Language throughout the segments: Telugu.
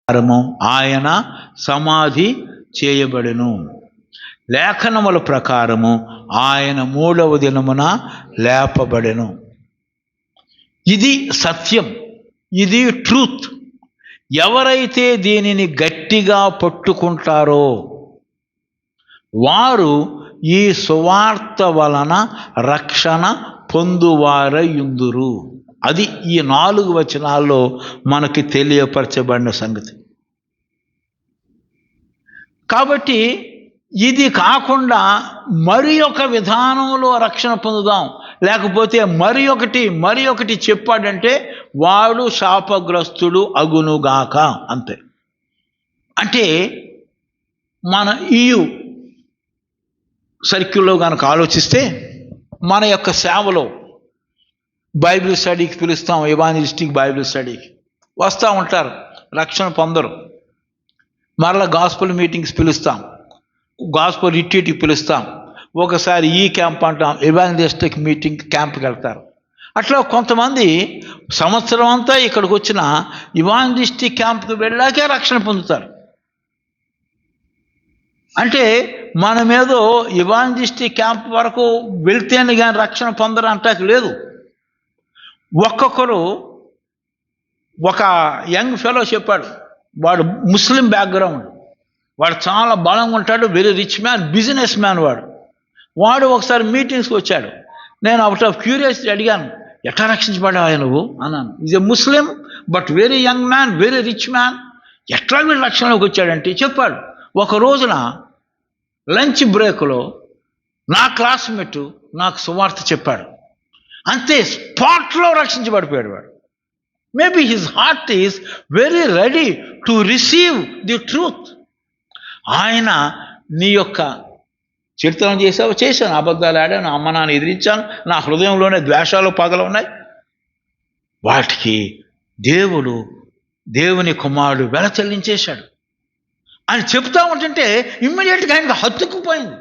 ఆయన సమాధి చేయబడెను. లేఖనముల ప్రకారము ఆయన 3వ దినమున లేపబడెను. ఇది సత్యం, ఇది ట్రూత్. ఎవరైతే దీనిని గట్టిగా పట్టుకుంటారో వారు ఈ సువార్త వలన రక్షణ పొందువారయుందురు. అది ఈ 4 వచనాల్లో మనకి తెలియపరచబడిన సంగతి. కాబట్టి ఇది కాకుండా మరి ఒక విధానంలో రక్షణ పొందుదాం, లేకపోతే మరి ఒకటి చెప్పాడంటే వాడు శాపగ్రస్తుడు అగునుగాక, అంతే. అంటే మన EU సర్కిల్లో కనుక ఆలోచిస్తే మన యొక్క సేవలో బైబిల్ స్టడీకి పిలుస్తాం, ఎవాంజలిస్టిక్ బైబిల్ స్టడీకి వస్తూ ఉంటారు, రక్షణ పొందరు. మరలా గాస్పుల్ మీటింగ్స్ పిలుస్తాం, గాస్పుల్ రిట్రీట్కి పిలుస్తాం, ఒకసారి ఈ క్యాంప్ అంటాం, ఎవాంజలిస్టిక్ మీటింగ్ క్యాంప్కి వెళ్తారు. అట్లా కొంతమంది సంవత్సరం అంతా ఇక్కడికి వచ్చిన ఎవాంజలిస్టిక్ క్యాంప్కి వెళ్ళాకే రక్షణ పొందుతారు. అంటే మనమేదో ఎవాంజలిస్టిక్ క్యాంప్ వరకు వెళ్తేనే కానీ రక్షణ పొందరు అంటానికి లేదు. ఒక్కొక్కరు, ఒక యంగ్ ఫెలో చెప్పాడు, వాడు ముస్లిం బ్యాక్గ్రౌండ్, వాడు చాలా బలంగా ఉంటాడు, very rich man, business man. వాడు ఒకసారి మీటింగ్స్కి వచ్చాడు. నేను అవుట్ ఆఫ్ క్యూరియాసిటీ అడిగాను, ఎట్లా రక్షించబడ్డావు నువ్వు అన్నాను. Is a Muslim but very young man, very rich man, ఎట్లా వీడు రక్షణలోకి వచ్చాడంటే చెప్పాడు, ఒక రోజున లంచ్ బ్రేక్లో నా క్లాస్మేట్ నాకు సువార్త చెప్పాడు, అంతే స్పాట్లో రక్షించబడిపోయాడు వాడు. Maybe his heart is very ready to receive the truth. ఆయన నీ యొక్క చరిత్రను చేశాను, అబద్ధాలు ఆడాను, అమ్మ నాన్న ఎదిరించాను, నా హృదయంలోనే ద్వేషాలు పగలు ఉన్నాయి, వాటికి దేవుని కుమారుడు వెల చెల్లించేశాడు అని చెప్తా ఉంటుంటే ఇమ్మీడియట్గా ఆయనకు హత్తుకుపోయింది.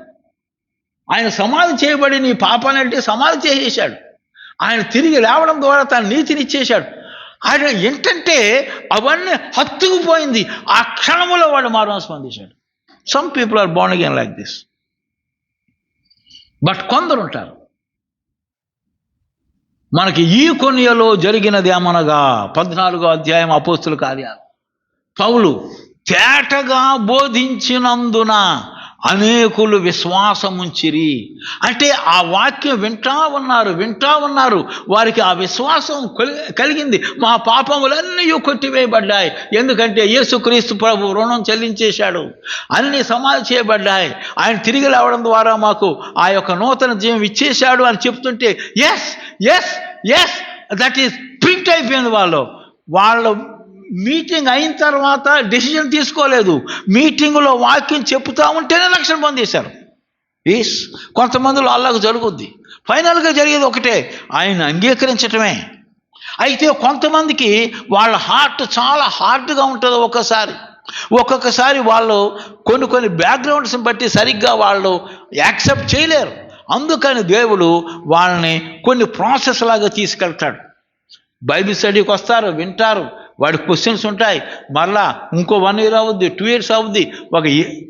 ఆయన సమాధి చేయబడి నీ పాపాలంటే సమాధి చేసేశాడు. ఆయన తిరిగి లేవడం ద్వారా తన నీతిని ఇచ్చేశాడు. ఆయన ఏంటంటే అవన్నీ హత్తుకుపోయింది. ఆ క్షణములో వాడు మారు స్పందించాడు. Some people are born again like this. But కొందరు ఉంటారు. మనకి ఈ కొనియలో జరిగినది ఏమనగా 14వ అధ్యాయం అపోస్తుల కార్యాలు, పౌలు తేటగా బోధించినందున అనేకులు విశ్వాసముంచిరి. అంటే ఆ వాక్యం వింటా ఉన్నారు, వారికి ఆ విశ్వాసం కలిగింది. మా పాపములన్నీ కొట్టివేయబడ్డాయి, ఎందుకంటే యేసుక్రీస్తు ప్రభు రుణం చెల్లించేశాడు, అన్నీ సమాధి చేయబడ్డాయి, ఆయన తిరిగి లేవడం ద్వారా మాకు ఆ యొక్క నూతన జీవం ఇచ్చేశాడు అని చెప్తుంటే yes yes yes that is print అయిపోయింది. వాళ్ళ మీటింగ్ అయిన తర్వాత డెసిజన్ తీసుకోలేదు, మీటింగులో వాక్యం చెప్తా ఉంటేనే రక్షణ పొందేశారు. కొంతమందిలో అలాగ జరుగుద్ది. ఫైనల్గా జరిగేది ఒకటే, ఆయన అంగీకరించటమే. అయితే కొంతమందికి వాళ్ళ హార్ట్ చాలా హార్డ్గా ఉంటుంది. ఒక్కొక్కసారి వాళ్ళు కొన్ని బ్యాక్గ్రౌండ్స్ని బట్టి సరిగ్గా వాళ్ళు యాక్సెప్ట్ చేయలేరు. అందుకని దేవుడు వాళ్ళని కొన్ని ప్రాసెస్ లాగా తీసుకెళ్తాడు. బైబిల్ స్టడీకి వస్తారు, వింటారు, వాడి క్వశ్చన్స్ ఉంటాయి, మరలా ఇంకో 1 year అవుద్ది, 2 years అవుద్ది,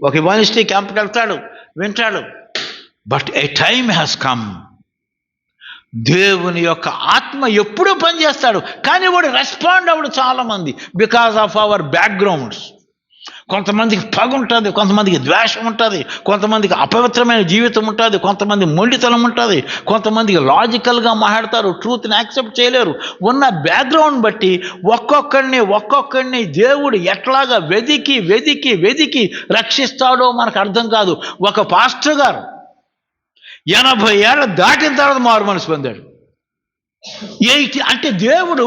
ఒక ఎవాంజలిస్టిక్ క్యాంప్కి వెళ్తాడు, వింటాడు. But A time has come, దేవుని యొక్క ఆత్మ ఎప్పుడూ పనిచేస్తాడు, కానీ వాడు రెస్పాండ్ అవ్వడు చాలామంది, బికాస్ ఆఫ్ అవర్ బ్యాక్గ్రౌండ్స్. కొంతమందికి పగ ఉంటుంది, కొంతమందికి ద్వేషం ఉంటుంది, కొంతమందికి అపవిత్రమైన జీవితం ఉంటుంది, కొంతమంది మొండితనం ఉంటుంది, కొంతమందికి లాజికల్గా మాట్లాడతారు, ట్రూత్ని యాక్సెప్ట్ చేయలేరు. ఉన్న బ్యాక్గ్రౌండ్ బట్టి ఒక్కొక్కడిని దేవుడు ఎట్లాగా వెదికి రక్షిస్తాడో మనకు అర్థం కాదు. ఒక పాస్టర్ గారు 80 ఏళ్ళు దాటిన తర్వాత మారు మనసు పొందాడు. 80 అంటే దేవుడు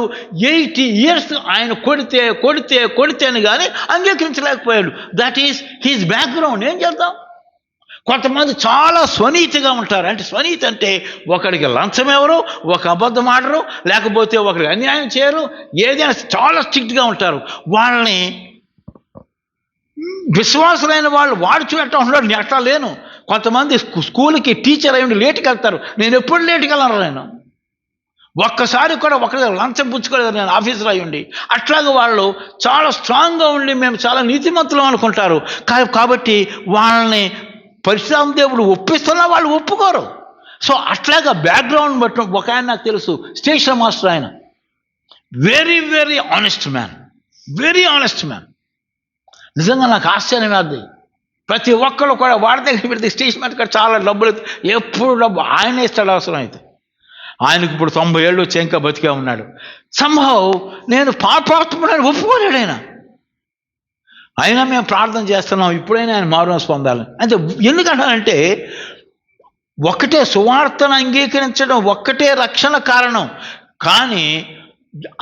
80 years ఆయన కొడితే అని కానీ అంగీకరించలేకపోయాడు. That is his background. ఏం చేద్దాం? కొంతమంది చాలా స్వనీతిగా ఉంటారు. అంటే స్వనీతి అంటే ఒకడికి లంచం ఎవరు, ఒక అబద్ధం ఆడరు, లేకపోతే ఒకరికి అన్యాయం చేయరు, ఏదైనా చాలా స్ట్రిక్ట్గా ఉంటారు. వాళ్ళని విశ్వాసులైన వాళ్ళు వాడుచు ఎట్లా ఉంటాడు, నేను అట్లా లేను. కొంతమంది స్కూల్కి టీచర్ అయ్యి లేట్కి వెళ్తారు, నేను ఎప్పుడు లేట్కి వెళ్ళను. ఒక్కసారి కూడా ఒకరి లంచం పుచ్చుకోలేదు నేను ఆఫీసర్ అయి ఉండి. అట్లాగే వాళ్ళు చాలా స్ట్రాంగ్గా ఉండి మేము చాలా నీతిమంతులు అనుకుంటారు. కాబట్టి వాళ్ళని పరిశుద్ధాత్మ దేవుడు ఒప్పిస్తున్నా వాళ్ళు ఒప్పుకోరు. సో అట్లాగా బ్యాక్గ్రౌండ్ బట్టి ఒక ఆయన నాకు తెలుసు, స్టేషన్ మాస్టర్. ఆయన very very honest man, very honest man. నిజంగా నాకు ఆశ్చర్యం అది. ప్రతి ఒక్కరు కూడా వాడి దగ్గర పెడితే స్టేషన్ మాస్టర్ చాలా డబ్బులు, ఎప్పుడు డబ్బు ఆయనే ఇస్తాడు అవసరం అయితే. ఆయనకు ఇప్పుడు 90 ఏళ్ళు వచ్చి ఇంకా బతికే ఉన్నాడు. సంభవ్ నేను పాపాత్ముడని ఒప్పుకోలేడు ఆయన. అయినా మేము ప్రార్థన చేస్తున్నాం ఇప్పుడైనా ఆయన మారుమనసు పొందాలని. అంటే ఎందుకంటానంటే ఒక్కటే సువార్తను అంగీకరించడం ఒక్కటే రక్షణ కారణం. కానీ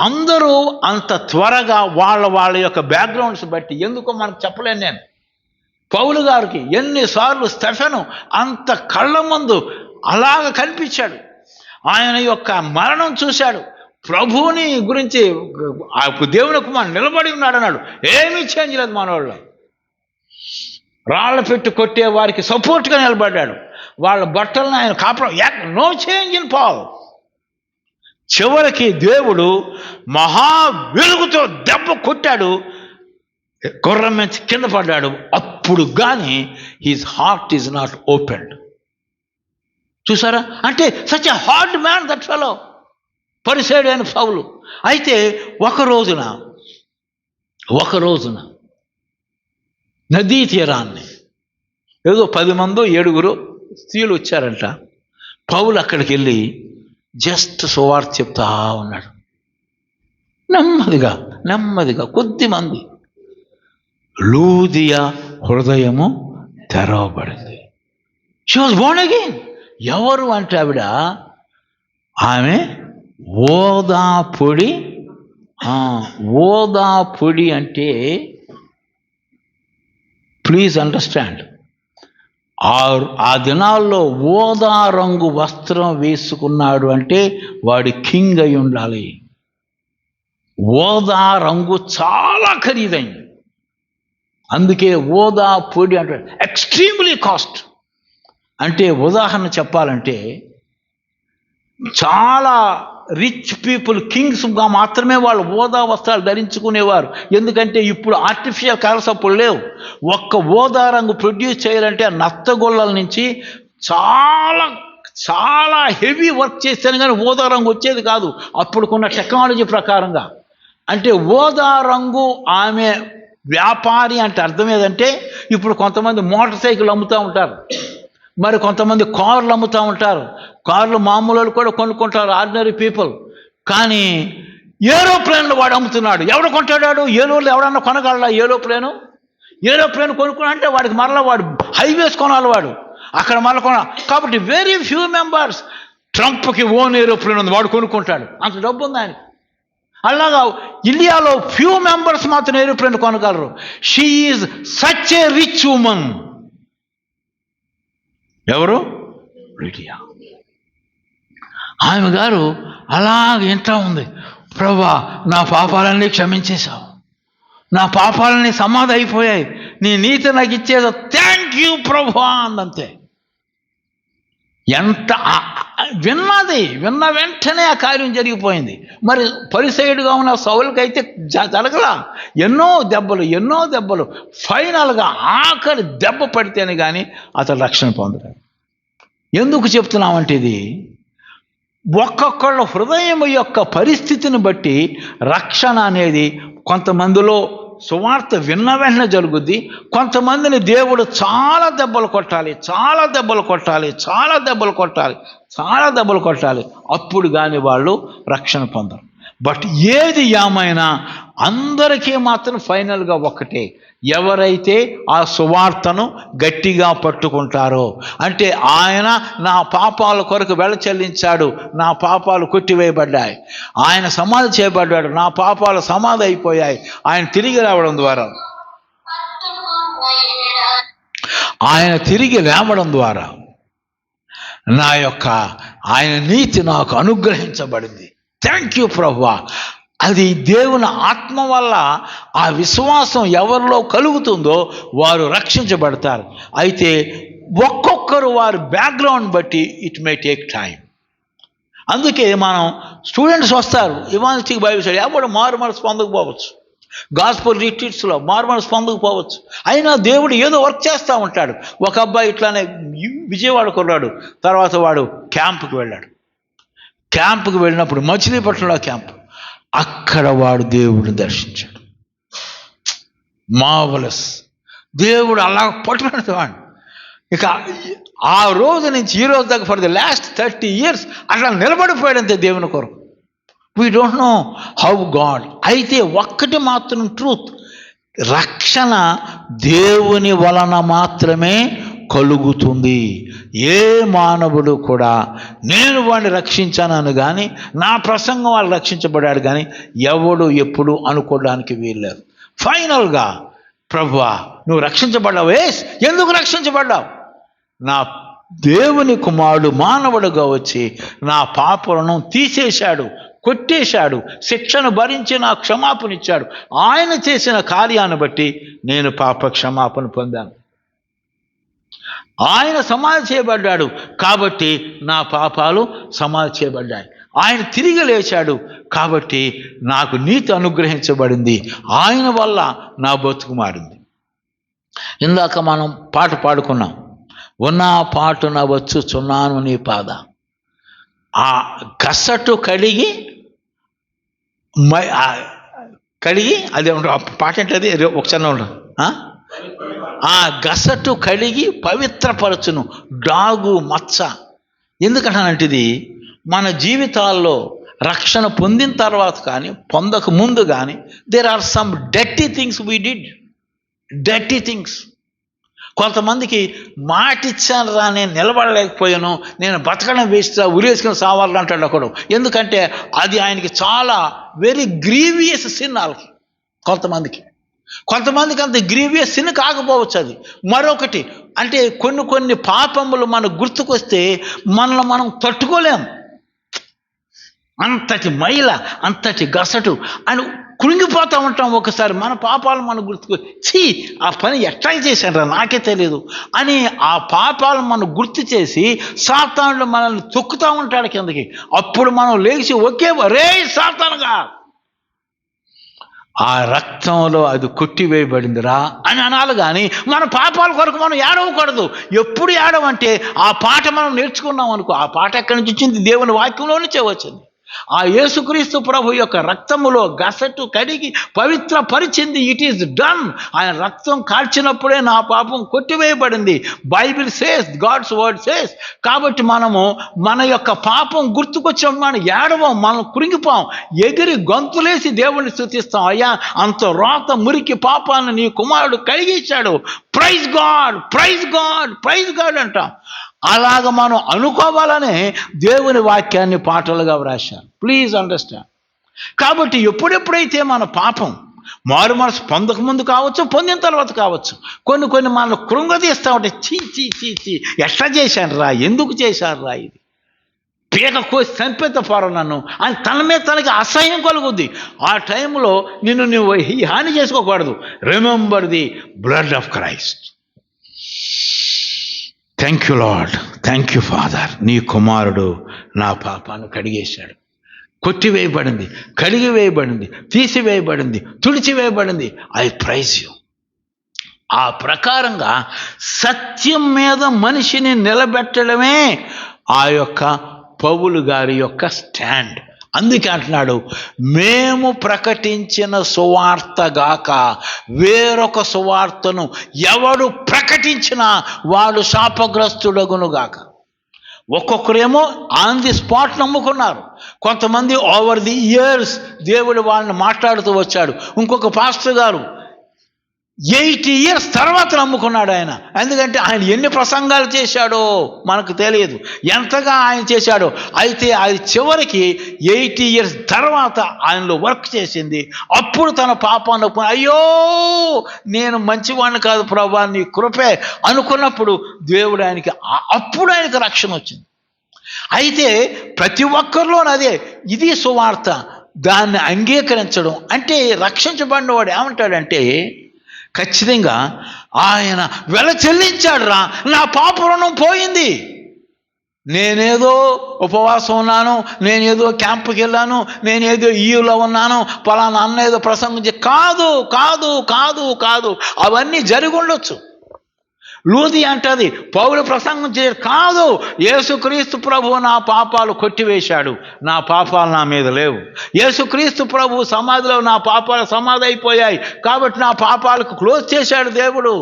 అందరూ అంత త్వరగా వాళ్ళ యొక్క బ్యాక్గ్రౌండ్స్ బట్టి ఎందుకో మనకు చెప్పలేను నేను. పౌలు గారికి ఎన్నిసార్లు స్టెఫెను అంత కళ్ళ ముందు అలాగ కనిపించాడు. ఆయన యొక్క మరణం చూశాడు. ప్రభువుని గురించి దేవుని కుమారుడు నిలబడి ఉన్నాడు అన్నాడు. ఏమీ చేంజ్ లేదు మనవాళ్ళు. రాళ్ళ పెట్టి కొట్టే వారికి సపోర్ట్గా నిలబడ్డాడు. వాళ్ళ బట్టలను ఆయన కాపడం, నో చేంజ్ ఇన్ పాల్. చివరికి దేవుడు మహా వెలుగుతో దెబ్బ కొట్టాడు, గుర్రం నుంచి కింద పడ్డాడు. అప్పుడు కానీ his heart is not opened. చూసారా? అంటే such a hard man that fellow, పరిసైడు అయిన పౌలు. అయితే ఒక రోజున నదీ తీరాన్ని ఏదో 10 మందో 7గురు స్త్రీలు వచ్చారంట. పౌలు అక్కడికి వెళ్ళి జస్ట్ సువార్త చెప్తా ఉన్నాడు. నెమ్మదిగా కొద్దిమంది. లూదియా హృదయము తెరవబడింది. She was Born again. ఎవరు అంటే ఆమె ఓదాపొడి. ఓదాపొడి అంటే ప్లీజ్ అండర్స్టాండ్, ఆ దినాల్లో ఓదా రంగు వస్త్రం వేసుకున్నాడు అంటే వాడి కింగ్ అయి ఉండాలి. ఓదా రంగు చాలా ఖరీదైంది. అందుకే ఓదా పొడి అంటే ఎక్స్ట్రీమ్లీ కాస్ట్. అంటే ఉదాహరణ చెప్పాలంటే చాలా రిచ్ పీపుల్, కింగ్స్గా మాత్రమే వాళ్ళు ఓదా వస్త్రాలు ధరించుకునేవారు. ఎందుకంటే ఇప్పుడు ఆర్టిఫిషియల్ కలర్స్ అప్పుడు లేవు. ఒక్క ఓదా రంగు ప్రొడ్యూస్ చేయాలంటే నత్తగొల్లల నుంచి చాలా చాలా హెవీ వర్క్ చేస్తేనే కానీ ఓదా రంగు వచ్చేది కాదు అప్పుడుకున్న టెక్నాలజీ ప్రకారంగా. అంటే ఓదా రంగు ఆమె వ్యాపారి అంటే అర్థం ఏదంటే, ఇప్పుడు కొంతమంది మోటార్ సైకిల్ అమ్ముతూ ఉంటారు, మరి కొంతమంది కార్లు అమ్ముతూ ఉంటారు. కార్లు మామూలు కూడా కొనుక్కుంటారు, ఆర్డినరీ పీపుల్. కానీ ఏరోప్లేన్లు వాడు అమ్ముతున్నాడు. ఎవడు కొంటాడు? ఏలూరులో ఎవడన్నా కొనగలడా ఏరోప్లేన్ కొనుక్కున్నా అంటే వాడికి మరలా వాడు హైవేస్ కొనాలి, వాడు అక్కడ మరలా కొనాలి. కాబట్టి వెరీ ఫ్యూ మెంబర్స్. ట్రంప్కి ఓన్ ఏరోప్లేన్ ఉంది, వాడు కొనుక్కుంటాడు, అంత డబ్బు ఉంది ఆయన. అలాగా ఇండియాలో ఫ్యూ మెంబర్స్ మాత్రం ఏరోప్లేన్ కొనగలరు. She is such a rich woman. ఎవరు? లిడియా. ఆమె గారు అలాగ వింటా ఉంది, ప్రభువా నా పాపాలన్నీ క్షమించేశావు, నా పాపాలన్నీ సమాధి అయిపోయాయి, నీ నీతి నాకు ఇచ్చేదో, థ్యాంక్ యూ ప్రభువా అందంతే. ఎంత విన్న వెంటనే ఆ కార్యం జరిగిపోయింది. మరి పరిసైడుగా ఉన్న సౌలుకైతే జరగలా. ఎన్నో దెబ్బలు ఫైనల్గా ఆఖరి దెబ్బ పడితేనే కానీ అతను రక్షణ పొందలేదు. ఎందుకు చెప్తున్నామంటే ఇది ఒక్కొక్కళ్ళ హృదయం యొక్క పరిస్థితిని బట్టి రక్షణ అనేది కొంతమందిలో సువార్త విన్న వెంటనే జరుగుద్ది. కొంతమందిని దేవుడు చాలా దెబ్బలు కొట్టాలి, అప్పుడు కానీ వాళ్ళు రక్షణ పొందరు. బట్ ఏది ఏమైనా అందరికీ మాత్రం ఫైనల్గా ఒక్కటే, ఎవరైతే ఆ సువార్తను గట్టిగా పట్టుకుంటారో. అంటే ఆయన నా పాపాల కొరకు వెల చెల్లించాడు, నా పాపాలు కొట్టివేయబడ్డాయి, ఆయన సమాధి చేయబడ్డాడు, నా పాపాలు సమాధి అయిపోయాయి, ఆయన తిరిగి రావడం ద్వారా ఆయన నీతి నాకు అనుగ్రహించబడింది. థ్యాంక్ యూ ప్రభువా. అది దేవుని ఆత్మ వల్ల ఆ విశ్వాసం ఎవరిలో కలుగుతుందో వారు రక్షించబడతారు. అయితే ఒక్కొక్కరు వారి బ్యాక్గ్రౌండ్ బట్టి ఇట్ మే టేక్ టైం. అందుకే మనం స్టూడెంట్స్ వస్తారు ఇవాంజలిస్టిక్ బైబిల్ స్టడీ, అప్పుడు మారు మనసు పొందకపోవచ్చు, గాస్పుల్ రిట్రీట్స్లో మారు మనసు పొందకపోవచ్చు. అయినా దేవుడు ఏదో వర్క్ చేస్తూ ఉంటాడు. ఒక అబ్బాయి ఇట్లానే విజయవాడ కొన్నాడు, తర్వాత వాడు క్యాంపుకి వెళ్ళాడు. క్యాంపుకి వెళ్ళినప్పుడు మచిలీపట్నంలో క్యాంప్, అక్కడ వాడు దేవుడిని దర్శించాడు. మార్వలస్. దేవుడు అలా పట్టుకున్నాడు వాడు. ఇక ఆ రోజు నుంచి ఈ రోజు దాకా ఫర్ ది లాస్ట్ 30 years అట్లా నిలబడిపోయాడంతే దేవుని కొరకు. We don't know how God. అయితే ఒక్కటి మాత్రం ట్రూత్, రక్షణ దేవుని వలన మాత్రమే కలుగుతుంది. ఏ మానవుడు కూడా నేను వాడిని రక్షించానని కానీ, నా ప్రసంగం వాళ్ళు రక్షించబడాడు కానీ ఎవడు ఎప్పుడు అనుకోవడానికి వీల్లేదు. ఫైనల్గా ప్రభువా నువ్వు రక్షించబడ్డావు, ఎందుకు రక్షించబడ్డావు? నా దేవుని కుమారుడు మానవుడుగా వచ్చి నా పాపలను తీసేశాడు, కొట్టేశాడు, శిక్షను భరించి నాకు క్షమాపణ ఇచ్చాడు. ఆయన చేసిన కార్యాన్ని బట్టి నేను పాప క్షమాపణ పొందాను. ఆయన సమాధి చేయబడ్డాడు కాబట్టి నా పాపాలు సమాధి చేయబడ్డాయి. ఆయన తిరిగి లేచాడు కాబట్టి నాకు నీతి అనుగ్రహించబడింది. ఆయన వల్ల నా బతుకు మారింది. ఇందాక మనం పాట పాడుకున్నాం, ఉన్న పాటున వచ్చుచున్నాను నీ పాద. ఆ గసటు కడిగి అదే పాట ఏంటది, ఒకసారి ఉండదు. ఆ గసటు కడిగి పవిత్రపరచును డాగు మచ్చ. ఎందుకంటానంటే ఇది మన జీవితాల్లో రక్షణ పొందిన తర్వాత కానీ పొందక ముందు కానీ there are some dirty things we did. Dirty things. కొంతమందికి మాట ఇచ్చాను రా, నేను నిలబడలేకపోయాను, నేను బతకడం వేస్తా, ఉరేసుకుని సావాలని అంటాడు ఒకడు. ఎందుకంటే అది ఆయనకి చాలా వెరీ గ్రీవియస్ సిన్. వాళ్ళకి కొంతమందికి అంత గ్రీవియస్ సిన్ కాకపోవచ్చు అది. మరొకటి అంటే కొన్ని పాపములు మనకు గుర్తుకొస్తే మనల్ని మనం తట్టుకోలేము. అంతటి మైల, అంతటి గసటు అని కృంగిపోతూ ఉంటాం. ఒకసారి మన పాపాలు మనకు గుర్తుకొచ్చి ఆ పని ఎట్లా చేశారా నాకే తెలియదు అని ఆ పాపాలు మనం గుర్తు చేసి సాతానుడు మనల్ని తొక్కుతూ ఉంటాడు కిందకి. అప్పుడు మనం లేచి ఒకే రే సాతానుగా, ఆ రక్తంలో అది కొట్టివేయబడిందిరా అని అనాలి. కానీ మన పాపాల కొరకు మనం ఏడవకూడదు. ఎప్పుడు ఏడవంటే ఆ పాట మనం నేర్చుకున్నాం అనుకో, ఆ పాట ఎక్కడి నుంచి వచ్చింది? దేవుని వాక్యంలో నుంచే వచ్చింది. ఆ యేసుక్రీస్తు ప్రభు యొక్క రక్తములో గసటు కడిగి పవిత్ర పరిచింది. It is done. ఆయన రక్తం కాల్చినప్పుడే నా పాపం కొట్టివేయబడింది. Bible says, God's word says. కాబట్టి మనము మన యొక్క పాపం గుర్తుకొచ్చినప్పుడు మనం ఏడవం, మనం కృంగిపోం, ఎగిరి గొంతులేసి దేవుణ్ణి స్తుతిస్తాం. అయ్యా అంత రోత మురికి పాపాన్ని నీ కుమారుడు కడిగించాడు, praise God, praise God, praise God అంటాం. అలాగ మనం అనుకోవాలనే దేవుని వాక్యాన్ని పాటలుగా వ్రాశాను. Please understand. కాబట్టి ఎప్పుడెప్పుడైతే మన పాపం మారు మనసు పొందకముందు కావచ్చు, పొందిన తర్వాత కావచ్చు, కొన్ని మనం కృంగదీస్తూ ఉంటే చీ చీ చీ చీ ఎట్లా చేశాను రా, ఎందుకు చేశాను రా, ఇది పీక కోసి చంపేత పోరా నన్ను అని తన మీద తనకి అసహ్యం కలుగుద్ది. ఆ టైంలో నువ్వు హాని చేసుకోకూడదు. Remember the blood of Christ. Thank you Lord, thank you father. నీ కుమారుడు నా పాపాన్ని కడిగేశాడు. కొట్టివేయబడింది, కడిగివేయబడింది, తీసివేయబడింది, తుడిచివేయబడింది. I praise you. ఆ ప్రకారంగా సత్యం మీద మనిషిని నిలబెట్టడమే ఆ యొక్క పౌలు గారి యొక్క స్టాండ్. అందుకే అంటున్నాడు, మేము ప్రకటించిన సువార్తగాక వేరొక సువార్తను ఎవడు ప్రకటించినా వాడు శాపగ్రస్తుడగునుగాక. ఒక్కొక్కరేమో ఆన్ ది స్పాట్ నమ్ముకున్నారు. కొంతమంది ఓవర్ ది ఇయర్స్ దేవుడు వాళ్ళని మాట్లాడుతూ వచ్చాడు. ఇంకొక పాస్టర్ గారు 80 years తర్వాత నమ్ముకున్నాడు ఆయన. ఎందుకంటే ఆయన ఎన్ని ప్రసంగాలు చేశాడో మనకు తెలియదు, ఎంతగా ఆయన చేశాడో. అయితే అది చివరికి 80 years తర్వాత ఆయనలో వర్క్ చేసింది. అప్పుడు తన పాపాన్ని అయ్యో నేను మంచివాడిని కాదు ప్రభువా, నీ కృపే అనుకున్నప్పుడు దేవుడు అప్పుడు ఆయనకి రక్షణ వచ్చింది. అయితే ప్రతి ఒక్కరిలోనూ అదే, ఇది సువార్త. దాన్ని అంగీకరించడం అంటే రక్షించబడినవాడు ఏమంటాడంటే, ఖచ్చితంగా ఆయన వెల చెల్లించాడు రా, నా పాప రుణం పోయింది. నేనేదో ఉపవాసం ఉన్నాను, నేనేదో క్యాంపుకి వెళ్ళాను, నేనేదో ఈయులో ఉన్నాను, పలానా అన్న ఏదో ప్రసంగం కాదు కాదు కాదు కాదు. అవన్నీ జరిగి ఉండొచ్చు. లూది అంటది పౌలు ప్రసంగం కాదు, యేసుక్రీస్తు ప్రభువు నా పాపాలు కొట్టివేశాడు, నా పాపాలు నా మీద లేవు. యేసుక్రీస్తు ప్రభువు సమాధిలో నా పాపాలు సమాధి అయిపోయాయి కాబట్టి నా పాపాలకు క్లోజ్ చేశాడు దేవుడు.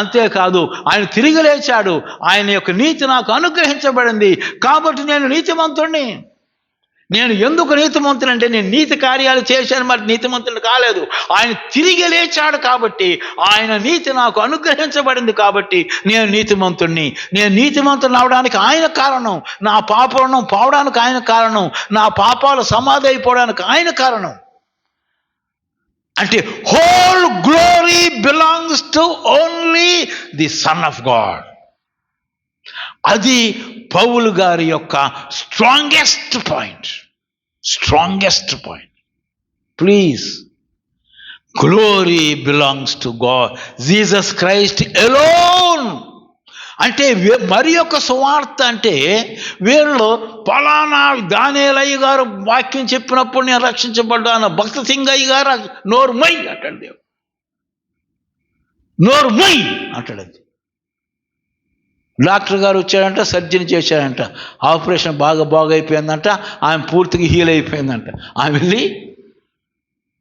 అంతేకాదు ఆయన తిరిగి లేచాడు, ఆయన యొక్క నీతి నాకు అనుగ్రహించబడింది కాబట్టి నేను నీతిమంతుణ్ణి. నేను ఎందుకు నీతిమంతునంటే నేను నీతి కార్యాలు చేశాను, మరి నీతిమంతుని కాలేదు. ఆయన తిరిగి లేచాడు కాబట్టి ఆయన నీతి నాకు అనుగ్రహించబడింది కాబట్టి నేను నీతిమంతుణ్ణి. నేను నీతిమంతుని అవడానికి ఆయన కారణం, నా పాపలను పోవడానికి ఆయన కారణం, నా పాపాలు సమాధి అయిపోవడానికి ఆయన కారణం. అంటే whole glory belongs to only the sun of God. అది పౌలు గారి యొక్క strongest point. Please, glory belongs to God, Jesus Christ alone. అంటే మరి యొక్క సువార్త అంటే వీళ్ళు పలానా దానియేలయ్య గారు వాక్యం చెప్పినప్పుడు నేను రక్షించబడ్డాను, భక్త సింగయ్య గారు నోరు మై అంటాడు దేవుడు, నోరు మై అంటాడు. డాక్టర్ గారు వచ్చాడంట, సర్జరీ చేశాడంట, ఆపరేషన్ బాగా అయిపోయిందంట, ఆమె పూర్తిగా హీల్ అయిపోయిందంట. ఆమె వెళ్ళి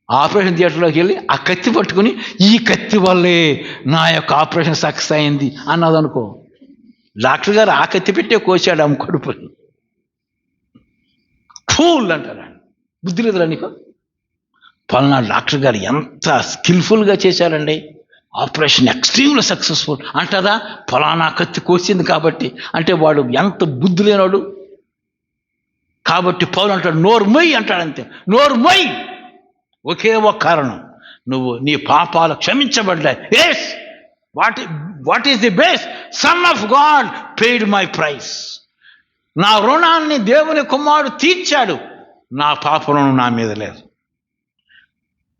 ఆపరేషన్ థియేటర్లోకి వెళ్ళి ఆ కత్తి పట్టుకుని ఈ కత్తి వల్లే నా యొక్క ఆపరేషన్ సక్సెస్ అయింది అన్నదనుకో. డాక్టర్ గారు ఆ కత్తి పెట్టే కోసాడు ఆమె కడుపుని. ఫూల్ అంటారా, బుద్ధి లేదురా నీకు? పలానా డాక్టర్ గారు ఎంత స్కిల్ఫుల్గా చేశారండి, ఆపరేషన్ ఎక్స్ట్రీమ్లీ సక్సెస్ఫుల్ అంటారా? ఫలానా కత్తి కోసింది కాబట్టి. అంటే వాడు ఎంత బుద్ధి లేనాడు. కాబట్టి పౌలు అంటాడు నోర్మై అంటాడు, అంతే, నోర్మై. ఒకే ఒక కారణం, నువ్వు నీ పాపాలు క్షమించబడ్డాయి. Yes, what is the base? Son of God paid my price. నా రుణాన్ని దేవుని కుమారుడు తీర్చాడు, నా పాపలను నా మీద లేదు.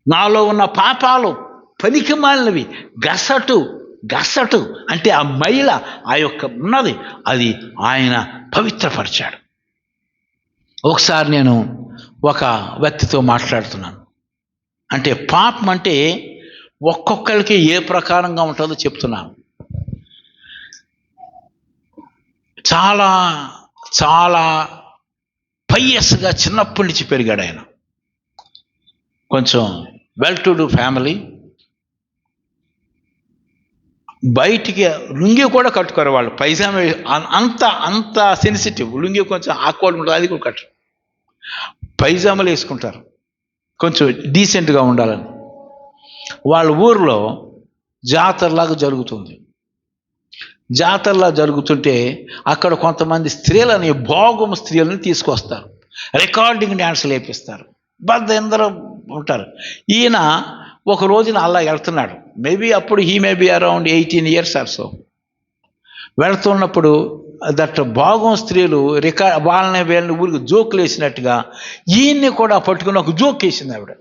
నాలో ఉన్న పాపాలు పనికి మాలినవి, గసటు అంటే ఆ మైల ఆ యొక్క ఉన్నది, అది ఆయన పవిత్రపరిచాడు. ఒకసారి నేను ఒక వ్యక్తితో మాట్లాడుతున్నాను. అంటే పాపం అంటే ఒక్కొక్కరికి ఏ ప్రకారంగా ఉంటుందో చెప్తున్నాను. చాలా చాలా పైయస్గా చిన్నప్పటి నుంచి పెరిగాడు ఆయన. కొంచెం వెల్ టు డూ ఫ్యామిలీ. బయటికి లుంగి కూడా కట్టుకోరు వాళ్ళు, పైజామా అంత సెన్సిటివ్. లుంగి కొంచెం ఆక్వర్డ్ ఉంటుంది, అది కూడా కట్టరు. పైజామాలు వేసుకుంటారు కొంచెం డీసెంట్గా ఉండాలని. వాళ్ళ ఊర్లో జాతరలాగా జరుగుతుంది. జాతరలా జరుగుతుంటే అక్కడ కొంతమంది స్త్రీలని, భోగం స్త్రీలను తీసుకొస్తారు, రికార్డింగ్ డ్యాన్సులు వేపిస్తారు, ఎందరో ఉంటారు. ఈయన ఒక రోజున అలా వెళ్తున్నాడు. మేబీ అప్పుడు he maybe around 18 years or so. వెళ్తున్నప్పుడు దట్ భాగం స్త్రీలు వీళ్ళని ఊరికి జోకులు వేసినట్టుగా ఈయన్ని కూడా పట్టుకుని ఒక జోక్ వేసింది ఆవిడ.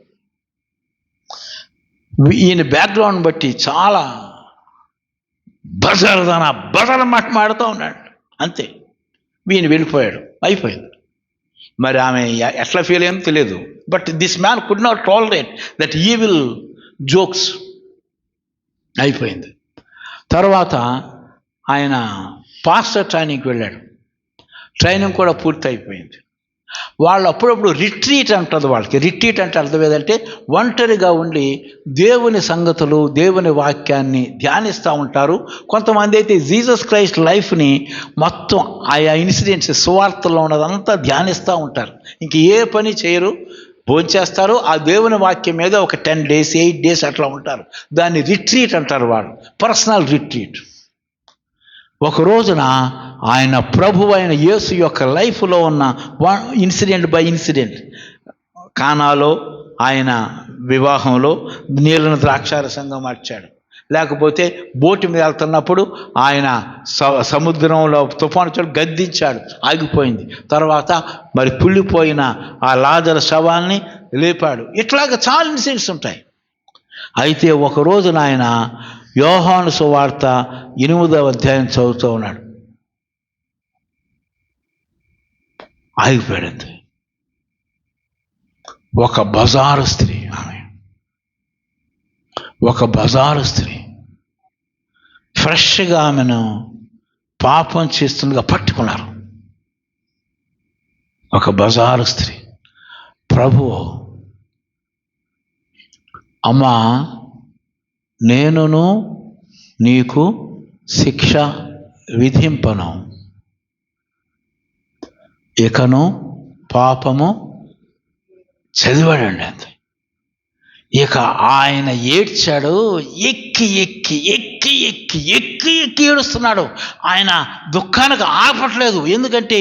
ఈయన బ్యాక్గ్రౌండ్ బట్టి చాలా బజల మాట్లాడుతూ ఉన్నాడు. అంతే, ఈయన వెళ్ళిపోయాడు, అయిపోయింది. మరి ఆమె ఎట్లా ఫీల్ అయిందో తెలియదు. But this man could not tolerate that evil jokes. అయిపోయింది. తర్వాత ఆయన పాస్టర్ ట్రైనింగ్కి వెళ్ళాడు. ట్రైనింగ్ కూడా పూర్తి అయిపోయింది. వాళ్ళు అప్పుడప్పుడు రిట్రీట్ అంటుంది. వాళ్ళకి రిట్రీట్ అంటే అర్థం ఏదంటే ఒంటరిగా ఉండి దేవుని సంగతులు, దేవుని వాక్యాన్ని ధ్యానిస్తూ ఉంటారు. కొంతమంది అయితే జీసస్ క్రైస్ట్ లైఫ్ని మొత్తం ఆయా ఇన్సిడెంట్స్, సువార్తల్లో ఉన్నదంతా ధ్యానిస్తూ ఉంటారు. ఇంక ఏ పని చేయరు, భోంచేస్తారు, ఆ దేవుని వాక్యం మీద ఒక 10 days 8 days అట్లా ఉంటారు. దాన్ని రిట్రీట్ అంటారు వాళ్ళు, పర్సనల్ రిట్రీట్. ఒక రోజున ఆయన ప్రభు అయిన యేసు యొక్క లైఫ్లో ఉన్న ఇన్సిడెంట్ బై ఇన్సిడెంట్, కానాలో ఆయన వివాహంలో నీళ్ళను ద్రాక్షారసంగా మార్చాడు, లేకపోతే బోటు మీద వెళ్తున్నప్పుడు ఆయన సముద్రంలో తుఫాను చోటు గద్దించాడు, ఆగిపోయింది. తర్వాత మరి కుళ్ళిపోయిన ఆ లాజరు శవాన్ని లేపాడు. ఇట్లాగ చాలా ఇన్సిడెంట్స్ ఉంటాయి. అయితే ఒక రోజున ఆయన యోహాను సువార్త 8వ అధ్యాయం చదువుతూ ఉన్నాడు. ఆగిపోయింది. ఒక బజారు స్త్రీ, ఆమె ఒక బజారు స్త్రీ ఫ్రెష్గా ఆమెను పాపం చేస్తుండగా పట్టుకున్నారు. ఒక బజారు స్త్రీ. ప్రభువు, అమ్మా, నేనును నీకు శిక్ష విధింపను, ఇకను పాపము చదివాడండి. అంతే. ఇక ఆయన ఏడ్చాడు. ఎక్కి ఎక్కి ఎక్కి ఎక్కి ఎక్కి ఎక్కి ఏడుస్తున్నాడు. ఆయన దుఃఖానికి ఆపట్లేదు. ఎందుకంటే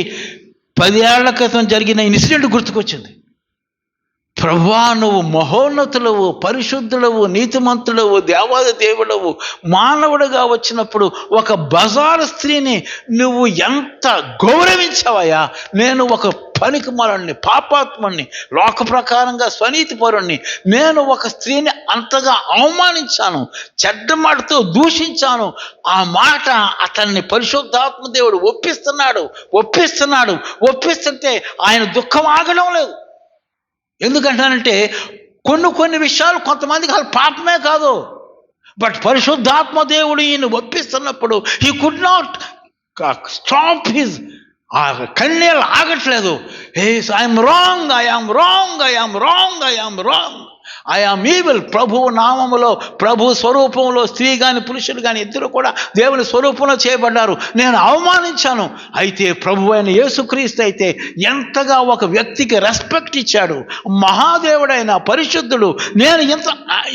10 ఏళ్ల క్రితం జరిగిన ఇన్సిడెంట్ గుర్తుకొచ్చింది. ప్రభువా, నువ్వు మహోన్నతులవు, పరిశుద్ధులవు, నీతిమంతుడవు, దేవాది దేవుడవు, మానవుడిగా వచ్చినప్పుడు ఒక బజారు స్త్రీని నువ్వు ఎంత గౌరవించావయ్యా. నేను ఒక పనికిమాలిని, పాపాత్ముడిని, లోక ప్రకారంగా స్వనీతిపరుణ్ణి, నేను ఒక స్త్రీని అంతగా అవమానించాను, చెడ్డ మాటతో దూషించాను. ఆ మాట అతన్ని పరిశుద్ధాత్మ దేవుడు ఒప్పిస్తుంటే ఆయన దుఃఖం ఆగడం లేదు. ఎందుకంటానంటే కొన్ని విషయాలు కొంతమందికి అసలు పాపమే కాదు. బట్ పరిశుద్ధాత్మ దేవుడు ఈయన ఒప్పిస్తున్నప్పుడు he could not stop his కన్నీళ్ళు ఆగట్లేదు. I'm wrong, I am evil. ప్రభువు నామములో, ప్రభు స్వరూపంలో స్త్రీ కానీ పురుషులు కానీ ఇద్దరు కూడా దేవుని స్వరూపంలో చేయబడ్డారు. నేను అవమానించాను. అయితే ప్రభు అయిన యేసుక్రీస్తు అయితే ఎంతగా ఒక వ్యక్తికి రెస్పెక్ట్ ఇచ్చాడు. మహాదేవుడైన పరిశుద్ధుడు, నేను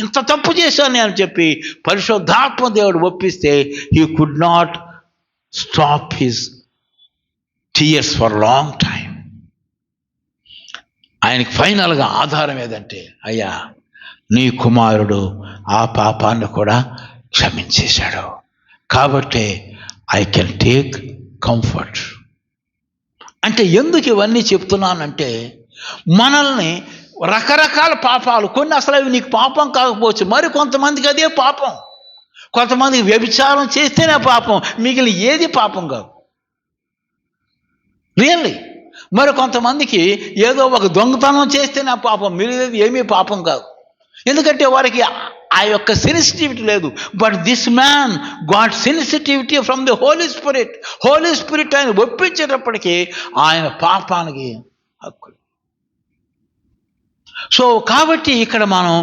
ఇంత తప్పు చేశాను అని చెప్పి పరిశుద్ధాత్మ దేవుడు ఒప్పిస్తే he could not stop his tears for long time. ఆయనకి ఫైనల్గా ఆధారం ఏదంటే, అయ్యా, నీ కుమారుడు ఆ పాపాన్ని కూడా క్షమించేశాడు, కాబట్టి ఐ కెన్ టేక్ కంఫర్ట్. అంటే ఎందుకు ఇవన్నీ చెప్తున్నానంటే, మనల్ని రకరకాల పాపాలు, కొన్ని అసలు అవి నీకు పాపం కాకపోవచ్చు, మరి కొంతమందికి అదే పాపం. కొంతమందికి వ్యభిచారం చేస్తేనే పాపం, మిగిలిన ఏది పాపం కాదు. రియల్లీ. మరి కొంతమందికి ఏదో ఒక దొంగతనం చేస్తేనే పాపం, మిగిలినది ఏమీ పాపం కాదు. ఎందుకంటే వారికి ఆ యొక్క సెన్సిటివిటీ లేదు. But this man got sensitivity from the Holy Spirit ఆయన ఒప్పించేటప్పటికీ ఆయన పాపానికి హక్కు. సో కాబట్టి ఇక్కడ మనం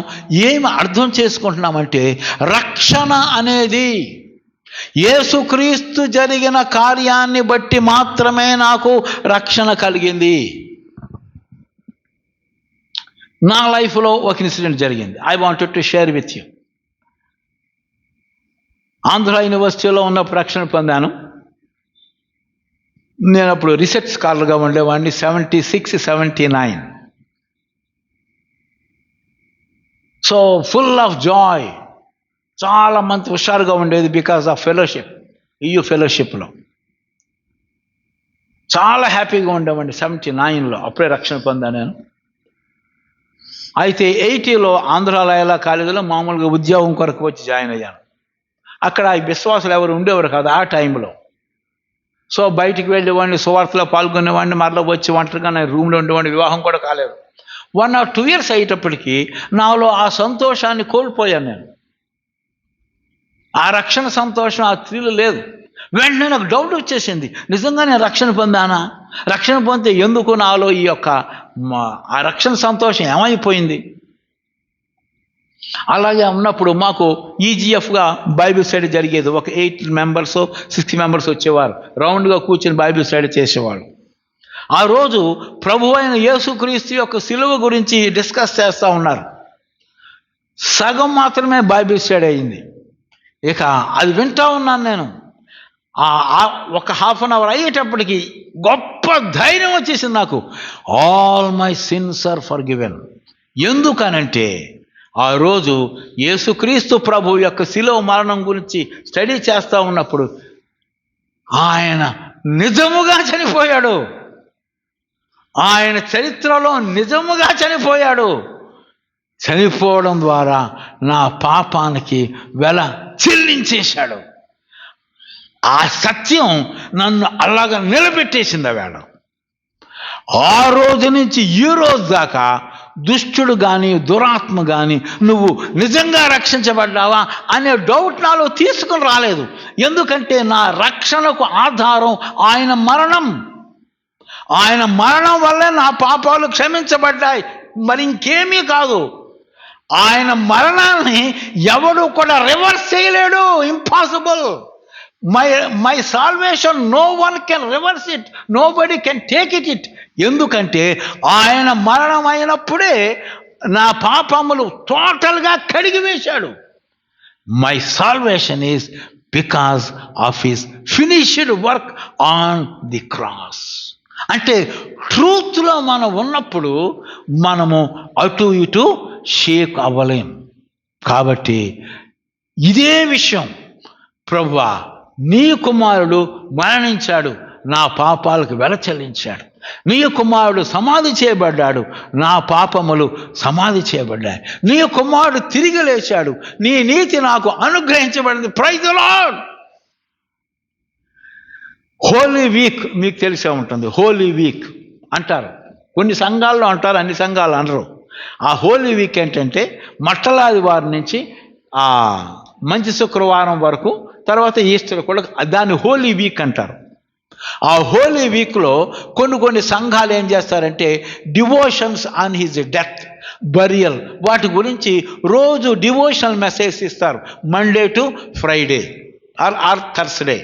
ఏమి అర్థం చేసుకుంటున్నామంటే, రక్షణ అనేది యేసుక్రీస్తు జరిగిన కార్యాన్ని బట్టి మాత్రమే నాకు రక్షణ కలిగింది. నా లైఫ్లో ఒక ఇన్సిడెంట్ జరిగింది. I wanted to share with you. Andhra యూనివర్సిటీలో ఉన్నప్పుడు రక్షణ పొందాను. నేను అప్పుడు రీసెర్చ్ స్కాలర్గా ఉండేవాడిని. 76, 79. సో ఫుల్ ఆఫ్ జాయ్, చాలా మంది హుషారుగా ఉండేది. బికాజ్ ఆఫ్ ఫెలోషిప్, EU ఫెలోషిప్లో చాలా హ్యాపీగా ఉండేవాడిని. 79లో అప్పుడే రక్షణ పొందాను నేను. అయితే 80లో ఆంధ్ర లయోలా కాలేజీలో మామూలుగా ఉద్యోగం కొరకు వచ్చి జాయిన్ అయ్యాను. అక్కడ విశ్వాసులు ఎవరు ఉండేవారు కాదు ఆ టైంలో. సో బయటికి వెళ్ళేవాడిని, సువార్తలో పాల్గొనేవాడిని, మరలా వచ్చి ఒంటరిగా నేను రూమ్లో ఉండేవాడిని. వివాహం కూడా కాలేదు. 1 or 2 years అయ్యేటప్పటికీ నాలో ఆ సంతోషాన్ని కోల్పోయాను నేను. ఆ రక్షణ సంతోషం ఆ స్త్రీలో లేదు. వెంటనే నాకు డౌట్ వచ్చేసింది, నిజంగా నేను రక్షణ పొందానా? రక్షణ పొందితే ఎందుకు నాలో ఈ యొక్క ఆ రక్షణ సంతోషం ఏమైపోయింది? అలాగే ఉన్నప్పుడు మాకు ఈజీఎఫ్గా బైబిల్ స్టడీ జరిగేది. ఒక 8 members, 60 members వచ్చేవారు. రౌండ్గా కూర్చొని బైబిల్ స్టడీ చేసేవాళ్ళు. ఆ రోజు ప్రభు అయిన యేసుక్రీస్తు యొక్క సిలువ గురించి డిస్కస్ చేస్తూ ఉన్నారు. సగం మాత్రమే బైబిల్ స్టడీ అయింది. ఇక అది వింటూ ఉన్నాను నేను. ఒక ½ an hour అయ్యేటప్పటికి గొప్ప ధైర్యం వచ్చేసింది నాకు. All my sins are forgiven. ఎందుకనంటే ఆ రోజు యేసుక్రీస్తు ప్రభు యొక్క శిలువ మరణం గురించి స్టడీ చేస్తూ ఉన్నప్పుడు ఆయన నిజముగా చనిపోయాడు. ఆయన చరిత్రలో నిజముగా చనిపోయాడు. చనిపోవడం ద్వారా నా పాపానికి వెల చెల్లించేశాడు. ఆ సత్యం నన్ను అలాగా నిలబెట్టేసింది. వేళ ఆ రోజు నుంచి ఈ రోజు దాకా దుష్టుడు కానీ దురాత్మ కానీ నువ్వు నిజంగా రక్షించబడ్డావా అనే డౌట్ నాలో తీసుకుని రాలేదు. ఎందుకంటే నా రక్షణకు ఆధారం ఆయన మరణం. ఆయన మరణం వల్లే నా పాపాలు క్షమించబడ్డాయి, మరి ఇంకేమీ కాదు. ఆయన మరణాన్ని ఎవడు కూడా రివర్స్ చేయలేడు. Impossible. My salvation no one can reverse it, nobody can take it. ఎందుకంటే ఆయన మరణం అయినప్పుడే నా పాపములు టోటల్గా కడిగి వేశాడు. My salvation is because of his finished work on the cross. అంటే ట్రూత్లో మనం ఉన్నప్పుడు మనము అటు ఇటు షేక్ అవ్వలేం. కాబట్టి ఇదే విషయం, ప్రభువా నీ కుమారుడు మరణించాడు, నా పాపాలకు వెల చెల్లించాడు. నీ కుమారుడు సమాధి చేయబడ్డాడు, నా పాపములు సమాధి చేయబడ్డాయి. నీ కుమారుడు తిరిగి లేచాడు, నీ నీతి నాకు అనుగ్రహించబడింది. Praise the Lord. Holy week మీకు తెలిసే ఉంటుంది. హోలీ వీక్ అంటారు, కొన్ని సంఘాల్లో అంటారు, అన్ని సంఘాలు అనరు. ఆ హోలీ వీక్ ఏంటంటే మట్టలాది వారి నుంచి ఆ మంచి శుక్రవారం వరకు, తర్వాత ఈస్టర్ కూడా, దాన్ని హోలీ వీక్ అంటారు. ఆ హోలీ వీక్లో కొన్ని సంఘాలు ఏం చేస్తారంటే devotions on his death, burial, వాటి గురించి రోజు డివోషనల్ మెసేజ్ ఇస్తారు. Monday to Friday or Thursday,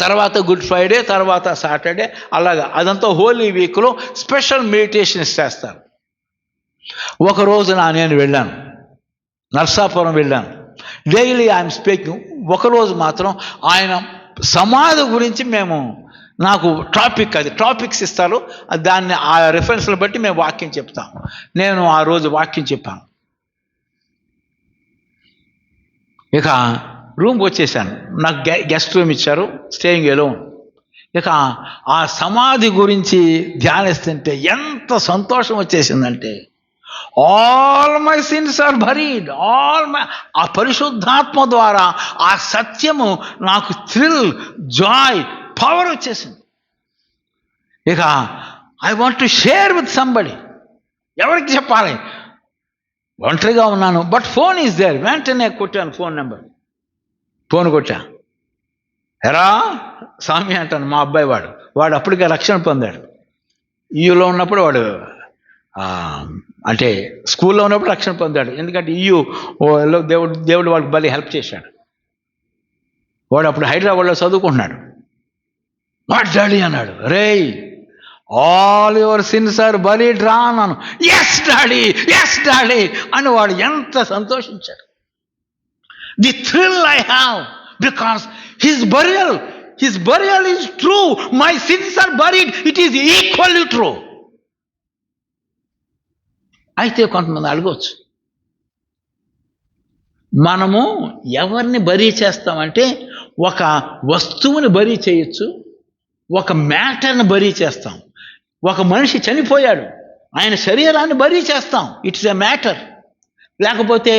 తర్వాత గుడ్ ఫ్రైడే, తర్వాత సాటర్డే, అలాగా అదంతా హోలీ వీక్లో స్పెషల్ మెడిటేషన్స్ చేస్తారు. ఒకరోజు నేను వెళ్ళాను, నర్సాపురం వెళ్ళాను. Daily I'm speaking. ఒకరోజు మాత్రం ఆయన సమాధి గురించి నాకు టాపిక్స్ ఇస్తారు, దాన్ని ఆ రిఫరెన్స్లు బట్టి మేము వాక్యం చెప్తాం. నేను ఆ రోజు వాక్యం చెప్పాను. ఇక రూమ్కి వచ్చేసాను. నాకు గెస్ట్ రూమ్ ఇచ్చారు, స్టేయింగ్ ఎలోన్. ఇక ఆ సమాధి గురించి ధ్యానిస్తుంటే ఎంత సంతోషం వచ్చేసిందంటే, all my sins are buried, ఆ పరిశుద్ధాత్మ ద్వారా ఆ సత్యము నాకు థ్రిల్, జాయ్, పవర్ వచ్చేసింది. ఇక I want to share with somebody. ఎవరికి చెప్పాలి? ఒంటరిగా ఉన్నాను, బట్ ఫోన్ ఈజ్ దేర్. వెంటనే కొట్టాను ఫోన్ నెంబర్. ఫోన్ కొట్టా. ఎరా స్వామి అంటాను. మా అబ్బాయి వాడు అప్పటికే రక్షణ పొందాడు. ఈయూలో ఉన్నప్పుడు వాడు అంటే స్కూల్లో ఉన్నప్పుడు రక్షణ పొందాడు. ఎందుకంటే ఈయూలో దేవుడు వాడికి భలే హెల్ప్ చేశాడు. వాడు అప్పుడు హైదరాబాద్లో చదువుకుంటున్నాడు. వాట్ డాడీ అన్నాడు. రేయ్, all your sins are buried రా అన్నాను. ఎస్ డాడీ, ఎస్ డాడీ అని వాడు ఎంత సంతోషించాడు. The thrill I have because his burial is true. My sins are buried. It is equally true. అయితే కొంతమంది అడగవచ్చు, మనము ఎవరిని బరీ చేస్తామంటే ఒక వస్తువుని బరీ చేయొచ్చు, ఒక మ్యాటర్ని బరీ చేస్తాం. ఒక మనిషి చనిపోయాడు, ఆయన శరీరాన్ని బరీ చేస్తాం, ఇట్స్ ఎ మ్యాటర్. లేకపోతే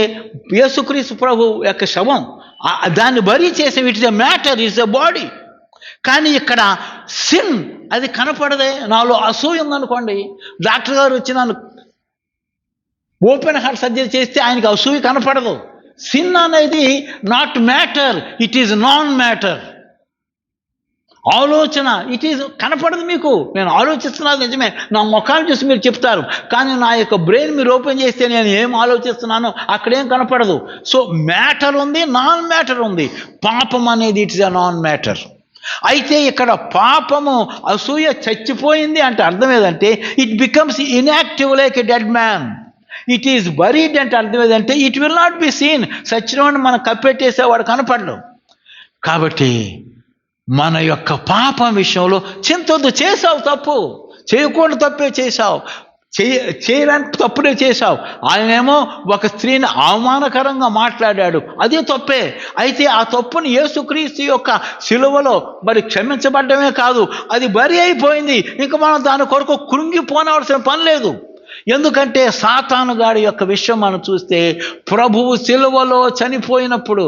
యేసుక్రీస్తు ప్రభు యొక్క శవం, దాన్ని బరీ చేసే, it's a matter, it's a body. కానీ ఇక్కడ సిన్ అది కనపడదే. నాలో అసూయ ఉందనుకోండి, డాక్టర్ గారు వచ్చి నన్ను ఓపెన్ హార్ట్ సర్జరీ చేస్తే ఆయనకి అసూయ కనపడదు. సిన్ అనేది not matter, it is non matter. ఆలోచన ఇట్ ఈజ్ కనపడదు మీకు. నేను ఆలోచిస్తున్నాను నిజమే, నా ముఖాన్ని చూసి మీరు చెప్తారు, కానీ నా యొక్క బ్రెయిన్ మీరు ఓపెన్ చేస్తే నేను ఏం ఆలోచిస్తున్నానో అక్కడేం కనపడదు. సో మ్యాటర్ ఉంది, నాన్ మ్యాటర్ ఉంది. పాపం అనేది ఇట్స్ ఎ నాన్ మ్యాటర్. అయితే ఇక్కడ పాపము, అసూయ చచ్చిపోయింది అంటే అర్థం ఏదంటే it becomes inactive like a dead man. It is buried అంటే అర్థం ఏదంటే it will not be seen. సచ్చినవాడిని మనం కప్పెట్టేసేవాడు కనపడడు. కాబట్టి మన యొక్క పాపం విషయంలో చింతొద్దు. చేసావు తప్పు, చేయకూడదు తప్పే చేసావు, చేయడానికి తప్పుడే చేశావు. ఆయనేమో ఒక స్త్రీని అవమానకరంగా మాట్లాడాడు, అదే తప్పే. అయితే ఆ తప్పుని యేసుక్రీస్తు యొక్క శిలువలో మరి క్షమించబడ్డమే కాదు, అది బరి అయిపోయింది. ఇంక మనం దాని కొరకు కృంగిపోనవలసిన పని లేదు. ఎందుకంటే సాతాను గాడి యొక్క విషయం మనం చూస్తే ప్రభువు శిలువలో చనిపోయినప్పుడు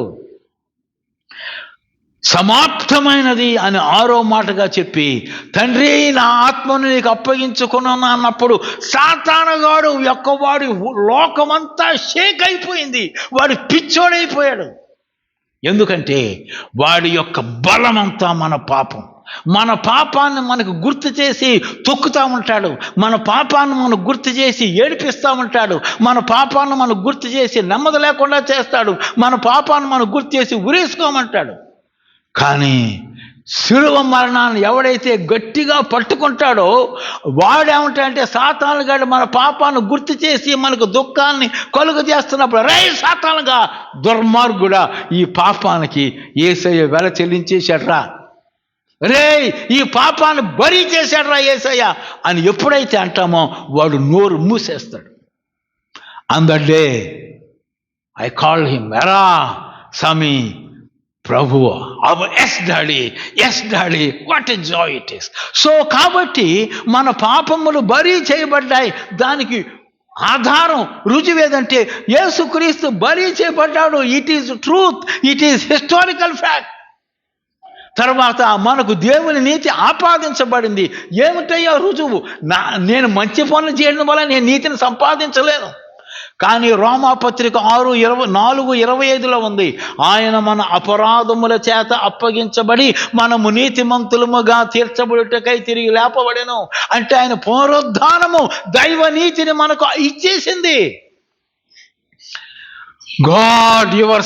సమాప్తమైనది అని 6వ మాటగా చెప్పి, తండ్రి నా ఆత్మను నీకు అప్పగించుకున్నాను అన్నప్పుడు సాతానుగాడు యొక్క వాడి లోకమంతా షేక్ అయిపోయింది. వాడు పిచ్చోడైపోయాడు. ఎందుకంటే వాడి యొక్క బలమంతా మన పాపం. మన పాపాన్ని మనకు గుర్తు చేసి తొక్కుతా ఉంటాడు. మన పాపాన్ని మనకు గుర్తు చేసి ఏడిపిస్తూ ఉంటాడు. మన పాపాన్ని మనకు గుర్తు చేసి నెమ్మది లేకుండా చేస్తాడు. మన పాపాన్ని మనకు గుర్తు చేసి ఉరేసుకోమంటాడు. కానీ శిలువ మరణాన్ని ఎవడైతే గట్టిగా పట్టుకుంటాడో వాడేమంటాడంటే, సాతానుగాడు మన పాపాన్ని గుర్తు చేసి మనకు దుఃఖాన్ని కలుగు చేస్తున్నప్పుడు, రే సాతానుగా దుర్మార్గుడా, ఈ పాపానికి యేసయ్య వెల చెల్లించేశాడ్రా, రే ఈ పాపాన్ని బరీ చేశాడ్రా యేసయ్య అని ఎప్పుడైతే అంటామో వాడు నోరు మూసేస్తాడు. On the day I call him, ఎరా సమీ ప్రభువు, yes daddy, what a joy it is. So కాబట్టి మన పాపములు బరీ చేయబడ్డాయి. దానికి ఆధారం రుజువేదంటే యేసుక్రీస్తు బరీ చేయబడ్డాడు. It is truth, it is historical fact. తర్వాత మనకు దేవుని నీతి ఆపాదించబడింది. ఏమిటయ్యా రుజువు? నేను మంచి పనులు చేయడం వల్ల నేను నీతిని సంపాదించలేను. కానీ రోమాపత్రిక 6:24-25 ఉంది, ఆయన మన అపరాధముల చేత అప్పగించబడి మనము నీతిమంతులముగా తీర్చబడుటకై తిరిగి లేపబడెను. అంటే ఆయన పునరుద్ధానము దైవ నీతిని మనకు ఇచ్చేసింది. God, your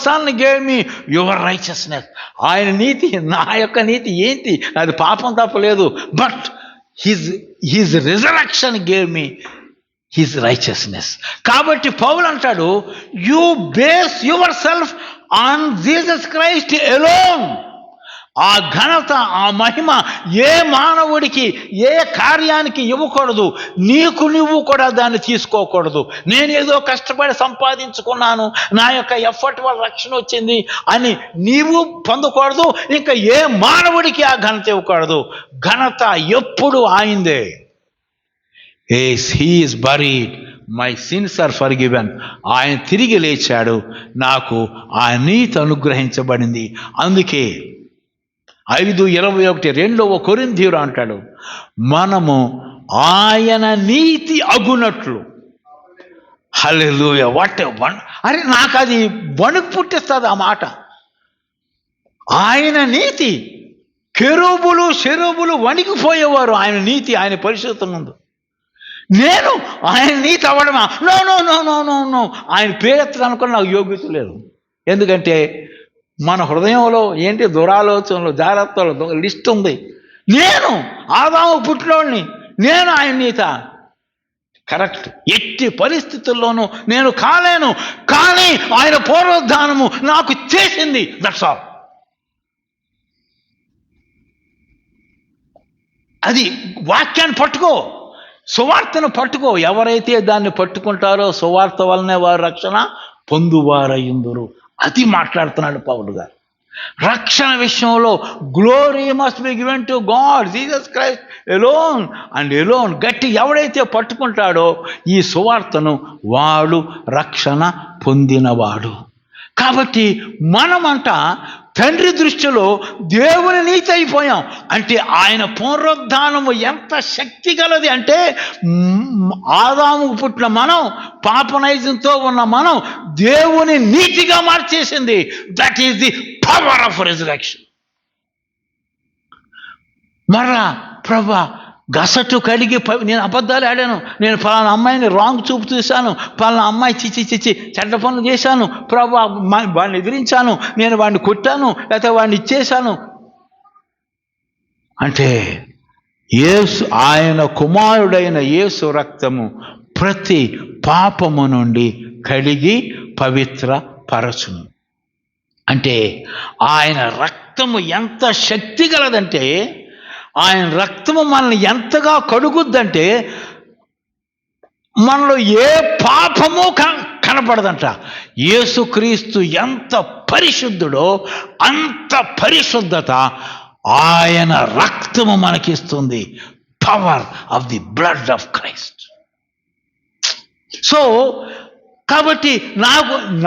son gave me your righteousness. ఆయన నీతి, నా యొక్క నీతి ఏంటి? అది పాపం తప్పలేదు. But his resurrection gave me his righteousness. కాబట్టి పౌలు అంటాడు, you base yourself on Jesus Christ alone. ఆ ఘనత, ఆ మహిమ ఏ మానవుడికి, ఏ కార్యానికి ఇవ్వకూడదు. నీకు నువ్వు కూడా దాన్ని తీసుకోకూడదు. నేను ఏదో కష్టపడి సంపాదించుకున్నాను, నా యొక్క ఎఫర్ట్ వల్ల రక్షణ వచ్చింది అని నీవు పొందకూడదు. ఇంకా ఏ మానవుడికి ఆ ఘనత ఇవ్వకూడదు. ఘనత ఎప్పుడు ఆయిందే. he is buried, my sins are forgiven. ఆయన తిరిగి లేచాడు, నాకు ఆ నీతి అనుగ్రహించబడింది. అందుకే 5:21 2వ కొరింథీయుడు అంటాడు, మనము ఆయన నీతి అగునట్లు. హల్లెలూయా! What a one! అరే నాకు అది వణుకు పుట్టిస్తుంది ఆ మాట. ఆయన నీతి, కెరూబులు శెరూబులు వణికిపోయేవారు ఆయన నీతి, ఆయన పరిశుద్ధత ముందు. నేను ఆయన నీతి అవ్వడమా? No no no no no no ఆయన పేరెత్తడానికి నాకు యోగ్యత లేదు. ఎందుకంటే మన హృదయంలో ఏంటి దురాలోచనలు, జాగ్రత్తలు లిస్ట్ ఉంది. నేను ఆదాము పుట్టినోడిని, నేను ఆయన నీత కరెక్ట్ ఎట్టి పరిస్థితుల్లోనూ నేను కాలేను. కానీ ఆయన పునరుద్ధానము నాకు చేసింది. That's all. అది వాక్యాన్ని పట్టుకో, సువార్తను పట్టుకో. ఎవరైతే దాన్ని పట్టుకుంటారో సువార్త వల్లనే వారు రక్షణ పొందువారయ్యుందురు. అది మాట్లాడుతున్నాడు పౌలు గారు. రక్షణ విషయంలో glory must be given to God, Jesus Christ alone and alone. గట్టి ఎవడైతే పట్టుకుంటాడో ఈ సువార్తను వాడు రక్షణ పొందినవాడు. కాబట్టి మనమంట తండ్రి దృష్టిలో దేవుని నీతి అయిపోయాం. అంటే ఆయన పునరుద్ధానము ఎంత శక్తి గలది అంటే, ఆదాముకు పుట్టిన మనం, పాపనైజంతో ఉన్న మనం దేవుని నీతిగా మార్చేసింది. That is the power of resurrection. మరలా ప్రభా గసటు కడిగి, నేను అబద్ధాలు ఆడాను, నేను ఫలానా అమ్మాయిని రాంగ్ చూపు చూశాను, ఫలానా అమ్మాయి చిచి చెడ్డ పనులు చేశాను ప్రభా, వాడిని ఎదిరించాను, నేను వాడిని కొట్టాను, లేకపోతే వాడిని ఇచ్చేశాను అంటే యేసు, ఆయన కుమారుడైన యేసు రక్తము ప్రతి పాపము నుండి కడిగి పవిత్ర పరచును. అంటే ఆయన రక్తము ఎంత శక్తి గలదంటే, ఆయన రక్తము మనల్ని ఎంతగా కడుగుద్దంటే మనలో ఏ పాపము కనపడదంట. యేసుక్రీస్తు ఎంత పరిశుద్ధుడో అంత పరిశుద్ధత ఆయన రక్తము మనకిస్తుంది. Power of the blood of Christ. So కాబట్టి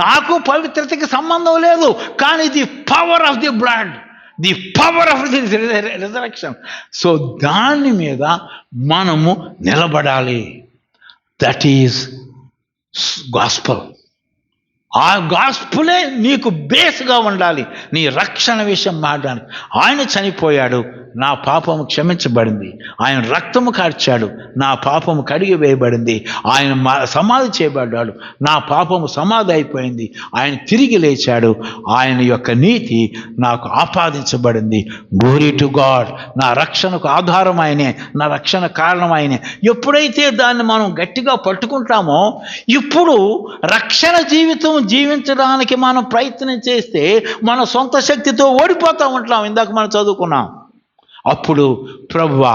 నాకు పవిత్రతకి సంబంధం లేదు, కానీ the power of the blood, the power of the resurrection. So దాని మీద మనము నిలబడాలి. That is gospel. ఆ గాస్పులే నీకు బేస్గా ఉండాలి నీ రక్షణ విషయం మాట్లాడి. ఆయన చనిపోయాడు, నా పాపము క్షమించబడింది. ఆయన రక్తము కార్చాడు, నా పాపము కడిగి వేయబడింది. ఆయన సమాధి చేయబడ్డాడు, నా పాపము సమాధి అయిపోయింది. ఆయన తిరిగి లేచాడు, ఆయన యొక్క నీతి నాకు ఆపాదించబడింది. Glory to God. నా రక్షణకు ఆధారం ఆయనే, నా రక్షణ కారణం ఆయనే. ఎప్పుడైతే దాన్ని మనం గట్టిగా పట్టుకుంటామో, ఇప్పుడు రక్షణ జీవితం జీవించడానికి మనం ప్రయత్నం చేస్తే మన సొంత శక్తితో ఓడిపోతూ ఉంటాం. ఇందాక మనం చదువుకున్నాం. అప్పుడు ప్రభువా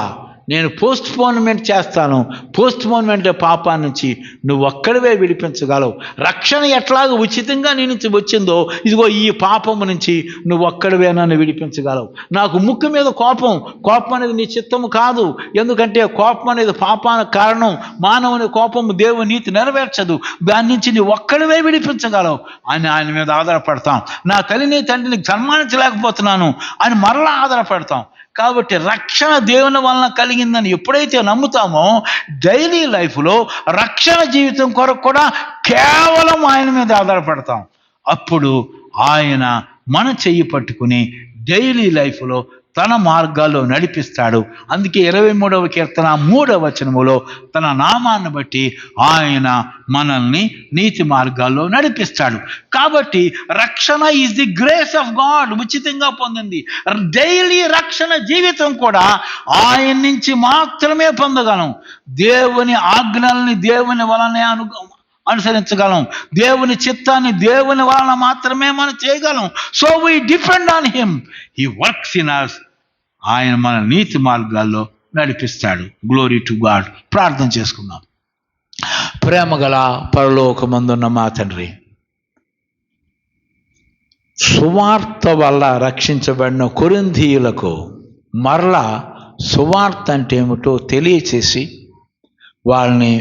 నేను పోస్ట్పోన్మెంట్ చేస్తాను, పోస్ట్పోన్మెంట్ పాపా నుంచి నువ్వు ఒక్కడివే విడిపించగలవు. రక్షణ ఎట్లాగ ఉచితంగా నీ నుంచి వచ్చిందో, ఇదిగో ఈ పాపము నుంచి నువ్వు ఒక్కడివే నన్ను విడిపించగలవు. నాకు ముక్కు మీద కోపం అనేది నీ చిత్తము కాదు, ఎందుకంటే కోపం అనేది పాపానికి కారణం. మానవుని కోపము దేవుని నీతి నెరవేర్చదు, దాని నుంచి నీ ఒక్కడివే విడిపించగలవు అని ఆయన మీద ఆధారపడతాం. నా తల్లిని తండ్రిని సన్మానించలేకపోతున్నాను అని మరలా ఆధారపడతాం. కాబట్టి రక్షణ దేవుని వలన కలిగిందని ఎప్పుడైతే నమ్ముతామో, డైలీ లైఫ్లో రక్షణ జీవితం కొరకు కూడా కేవలం ఆయన మీద ఆధారపడతాం. అప్పుడు ఆయన మన చెయ్యి పట్టుకుని డైలీ లైఫ్లో తన మార్గాల్లో నడిపిస్తాడు. అందుకే 23వ కీర్తన 3వ వచనములో తన నామాన్ని బట్టి ఆయన మనల్ని నీతి మార్గాల్లో నడిపిస్తాడు. కాబట్టి రక్షణ is the grace of God, ఉచితంగా పొందింది. డైలీ రక్షణ జీవితం కూడా ఆయన నుంచి మాత్రమే పొందగలం. దేవుని ఆజ్ఞల్ని దేవుని వలనే అనుసరించగలం, దేవుని చిత్తాన్ని దేవుని వలన మాత్రమే మనం చేయగలం. So we depend on him, he works in us. ఆయన మన నీతి మార్గాల్లో నడిపిస్తాడు. Glory to God. ప్రార్థన చేసుకుందాం. ప్రేమగల పరలోకమందున్న మా తండ్రి, సువార్త వల్ల రక్షించబడిన కొరింథీయులకు మరలా సువార్త అంటే ఏమిటో తెలియచేసి వాళ్ళని